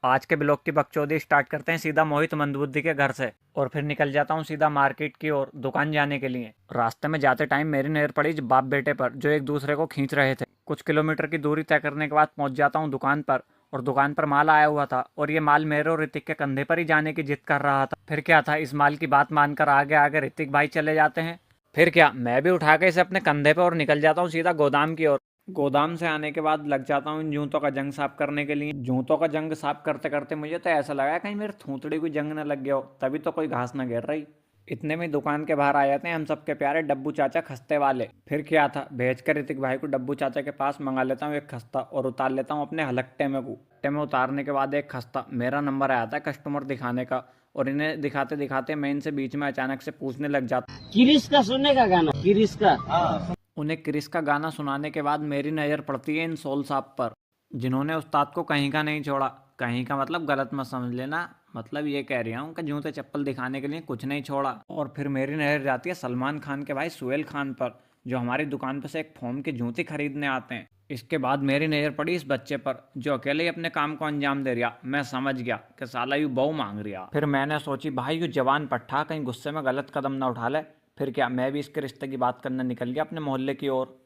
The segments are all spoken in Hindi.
आज के ब्लॉग की बकचोदी स्टार्ट करते हैं सीधा मोहित मंदबुद्धि के घर से और फिर निकल जाता हूँ सीधा मार्केट की ओर दुकान जाने के लिए। रास्ते में जाते टाइम मेरी नज़र पड़ी बाप बेटे पर जो एक दूसरे को खींच रहे थे। कुछ किलोमीटर की दूरी तय करने के बाद पहुंच जाता हूँ दुकान पर और दुकान पर माल आया हुआ था और ये माल मेरे और ऋतिक के कंधे पर ही जाने की जिद कर रहा था। फिर क्या था, इस माल की बात मानकर आगे आगे ऋतिक भाई चले जाते हैं। फिर क्या, मैं भी उठा के इसे अपने कंधे पे और निकल जाता हूँ सीधा गोदाम की ओर। गोदाम से आने के बाद लग जाता हूँ इन जूतों का जंग साफ करने के लिए। जूतों का जंग साफ करते करते मुझे तो ऐसा लगा कहीं मेरे थूथड़ी को जंग न लग गया हो, तभी तो कोई घास न गिर रही। इतने में दुकान के बाहर आ जाते हैं हम सबके प्यारे डब्बू चाचा खस्ते वाले। फिर क्या था, भेज कर ऋतिक भाई को डब्बू चाचा के पास मंगा लेता हूँ एक खस्ता और उतार लेता हूँ अपने हलकटे में को। हलकटे में उतारने के बाद एक खस्ता मेरा नंबर आया था कस्टमर दिखाने का और इन्हें दिखाते दिखाते मैं इनसे बीच में अचानक से पूछने लग जाता। किरिस का सुनने का गाना, किरिस का। उन्हें क्रिस का गाना सुनाने के बाद मेरी नज़र पड़ती है इन सोल साहब पर, जिन्होंने उस्ताद को कहीं का नहीं छोड़ा। कहीं का मतलब गलत मत समझ लेना, मतलब ये कह रहा हूँ कि जूते चप्पल दिखाने के लिए कुछ नहीं छोड़ा। और फिर मेरी नज़र जाती है सलमान खान के भाई सुहेल खान पर, जो हमारी दुकान पर से एक फोम के जूते खरीदने आते हैं। इसके बाद मेरी नज़र पड़ी इस बच्चे पर जो अकेले ही अपने काम को अंजाम दे रहा। मैं समझ गया कि साला यू बहु मांग रहा। फिर मैंने सोची भाई यू जवान पट्ठा कहीं गुस्से में गलत कदम ना उठा ले। फिर क्या, मैं भी इसके रिश्ते की बात करने निकल गया अपने मोहल्ले की ओर।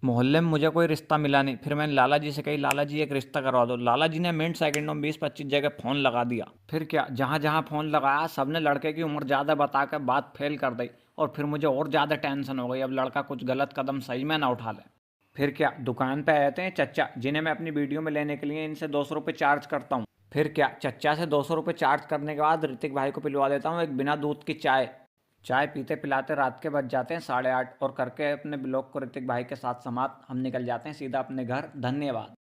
मोहल्ले में मुझे कोई रिश्ता मिला नहीं। फिर मैंने लाला जी से कही लाला जी एक रिश्ता करवा दो। लाला जी ने मिनट सेकंडों में 20-25 जगह फ़ोन लगा दिया। फिर क्या, जहाँ जहाँ फ़ोन लगाया सबने लड़के की उम्र ज़्यादा बताकर बात फेल कर दी और फिर मुझे और ज़्यादा टेंशन हो गई अब लड़का कुछ गलत कदम सही में ना उठा ले। फिर क्या, दुकान पे आए थे चचा जिन्हें मैं अपनी वीडियो में लेने के लिए इनसे 200 रुपये चार्ज करता हूँ। फिर क्या, चचा से 200 रुपये चार्ज करने के बाद ऋतिक भाई को पिलवा देता हूँ एक बिना दूध की चाय। चाय पीते पिलाते रात के बज जाते हैं 8:30 और करके अपने ब्लॉग को ऋतिक भाई के साथ समाप्त हम निकल जाते हैं सीधा अपने घर। धन्यवाद।